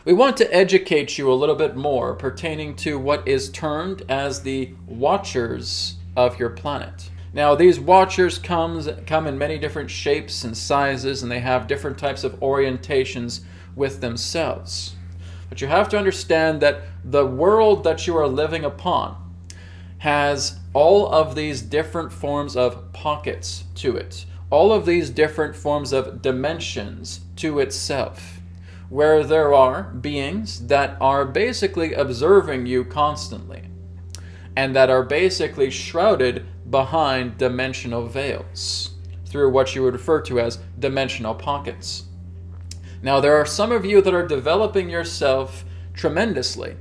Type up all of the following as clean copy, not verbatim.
We want to educate you a little bit more pertaining to what is termed as the watchers of your planet. Now, these watchers come in many different shapes and sizes, and they have different types of orientations with themselves. But you have to understand that the world that you are living upon has all of these different forms of pockets to it, all of these different forms of dimensions to itself, where there are beings that are basically observing you constantly, and that are basically shrouded behind dimensional veils through what you would refer to as dimensional pockets. Now, there are some of you that are developing yourself tremendously,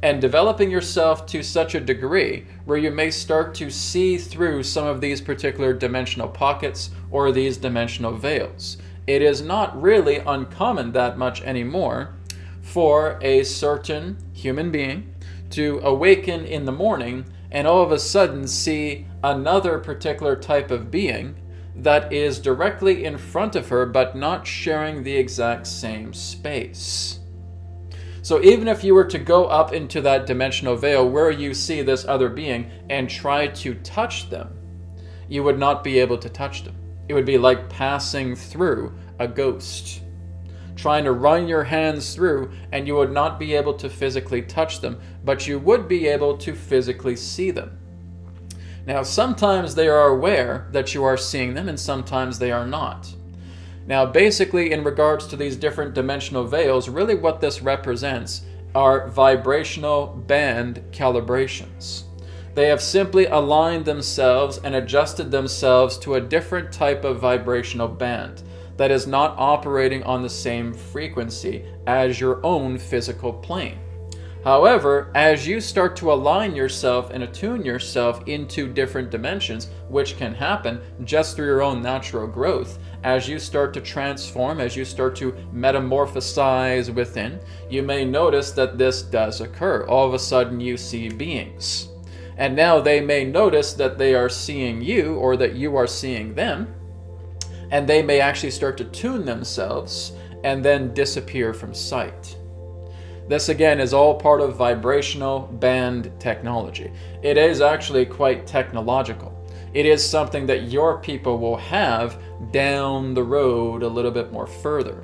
and developing yourself to such a degree where you may start to see through some of these particular dimensional pockets or these dimensional veils. It is not really uncommon that much anymore for a certain human being to awaken in the morning and all of a sudden see another particular type of being that is directly in front of her but not sharing the exact same space. So even if you were to go up into that dimensional veil where you see this other being and try to touch them, you would not be able to touch them. It would be like passing through a ghost, trying to run your hands through, and you would not be able to physically touch them, but you would be able to physically see them. Now, sometimes they are aware that you are seeing them, and sometimes they are not. Now, basically, in regards to these different dimensional veils, really what this represents are vibrational band calibrations. They have simply aligned themselves and adjusted themselves to a different type of vibrational band that is not operating on the same frequency as your own physical plane. However, as you start to align yourself and attune yourself into different dimensions, which can happen just through your own natural growth, as you start to transform, as you start to metamorphosize within, you may notice that this does occur. All of a sudden you see beings. And now they may notice that they are seeing you or that you are seeing them, and they may actually start to tune themselves and then disappear from sight. This again is all part of vibrational band technology. It is actually quite technological. It is something that your people will have down the road a little bit more further.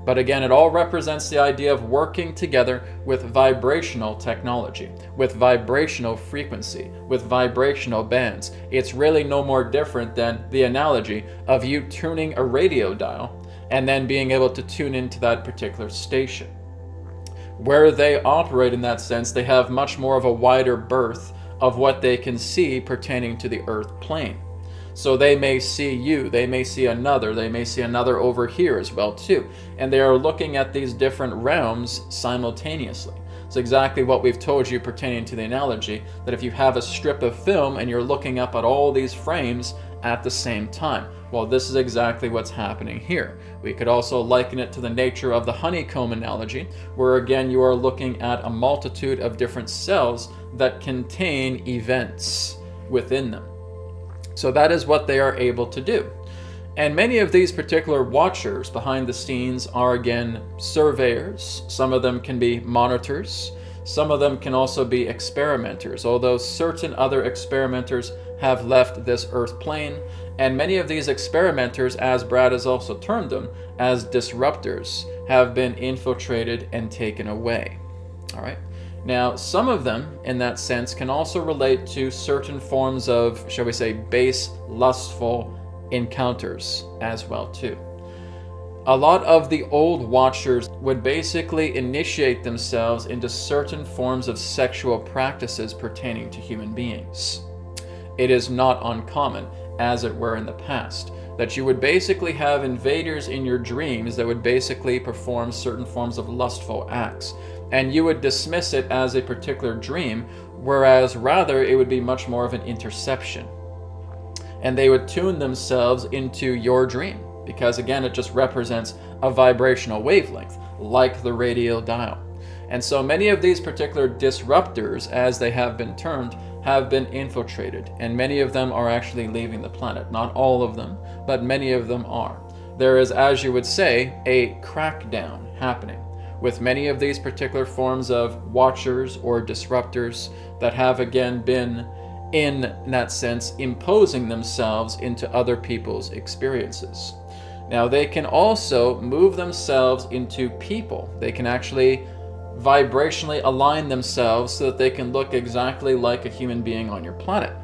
But again, it all represents the idea of working together with vibrational technology, with vibrational frequency, with vibrational bands. It's really no more different than the analogy of you tuning a radio dial and then being able to tune into that particular station. Where they operate in that sense, they have much more of a wider berth of what they can see pertaining to the earth plane. So they may see you, they may see another over here as well too. And they are looking at these different realms simultaneously. It's exactly what we've told you pertaining to the analogy, that if you have a strip of film and you're looking up at all these frames at the same time. Well, this is exactly what's happening here. We could also liken it to the nature of the honeycomb analogy, where again you are looking at a multitude of different cells that contain events within them. So that is what they are able to do. And many of these particular watchers behind the scenes are again surveyors. Some of them can be monitors. Some of them can also be experimenters, although certain other experimenters have left this earth plane. And many of these experimenters, as Brad has also termed them, as disruptors, have been infiltrated and taken away. All right. Now, some of them, in that sense, can also relate to certain forms of, shall we say, base, lustful encounters as well, too. A lot of the old watchers would basically initiate themselves into certain forms of sexual practices pertaining to human beings. It is not uncommon, as it were in the past, that you would basically have invaders in your dreams that would basically perform certain forms of lustful acts. And you would dismiss it as a particular dream, whereas rather it would be much more of an interception. And they would tune themselves into your dream, because again, it just represents a vibrational wavelength, like the radio dial. And so many of these particular disruptors, as they have been termed, have been infiltrated, and many of them are actually leaving the planet. Not all of them, but many of them are. There is, as you would say, a crackdown happening, with many of these particular forms of watchers or disruptors that have again been, in that sense, imposing themselves into other people's experiences. Now, they can also move themselves into people. They can actually vibrationally align themselves so that they can look exactly like a human being on your planet.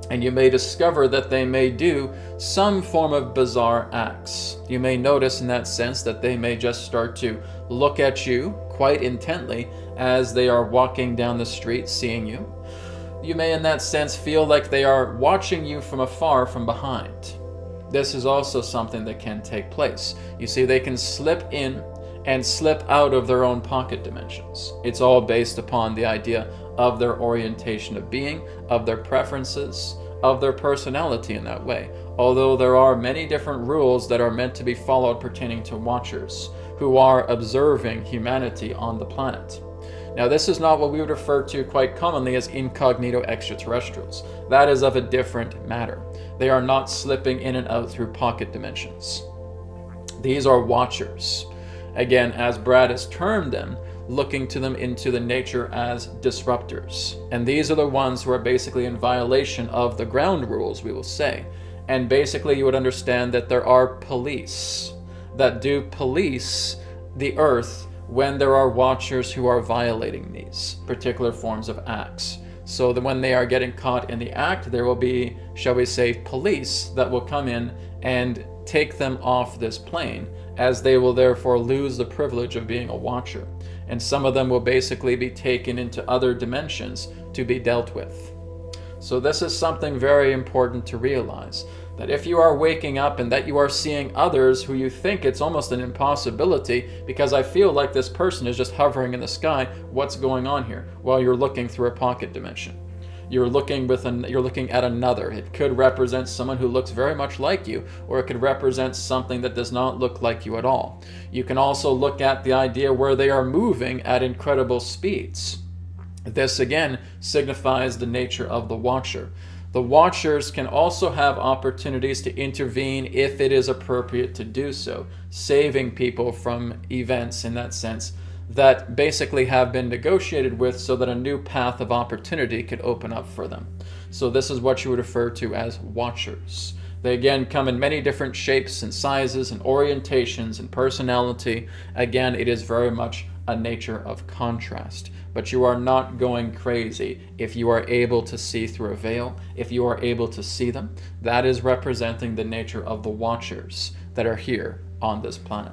And you may discover that they may do some form of bizarre acts. You may notice in that sense that they may just start to look at you quite intently as they are walking down the street seeing you. You may in that sense feel like they are watching you from afar from behind. This is also something that can take place. You see, they can slip in and slip out of their own pocket dimensions. It's all based upon the idea of their orientation of being, of their preferences, of their personality in that way. Although there are many different rules that are meant to be followed pertaining to watchers who are observing humanity on the planet. Now, this is not what we would refer to quite commonly as incognito extraterrestrials. That is of a different matter. They are not slipping in and out through pocket dimensions. These are watchers. Again, as Brad has termed them, looking to them into the nature as disruptors. And these are the ones who are basically in violation of the ground rules, we will say. And basically you would understand that there are police that do police the earth when there are watchers who are violating these particular forms of acts. So that when they are getting caught in the act, there will be, shall we say, police that will come in and take them off this plane, as they will therefore lose the privilege of being a watcher. And some of them will basically be taken into other dimensions to be dealt with. So this is something very important to realize, that if you are waking up and that you are seeing others who you think it's almost an impossibility, because I feel like this person is just hovering in the sky, what's going on here? Well, you're looking through a pocket dimension. You're looking at another. It could represent someone who looks very much like you, or it could represent something that does not look like you at all. You can also look at the idea where they are moving at incredible speeds. This again signifies the nature of the watcher. The watchers can also have opportunities to intervene if it is appropriate to do so, saving people from events in that sense that basically have been negotiated with so that a new path of opportunity could open up for them. So this is what you would refer to as watchers. They again come in many different shapes and sizes and orientations and personality. Again, it is very much a nature of contrast. But you are not going crazy if you are able to see through a veil, if you are able to see them. That is representing the nature of the watchers that are here on this planet.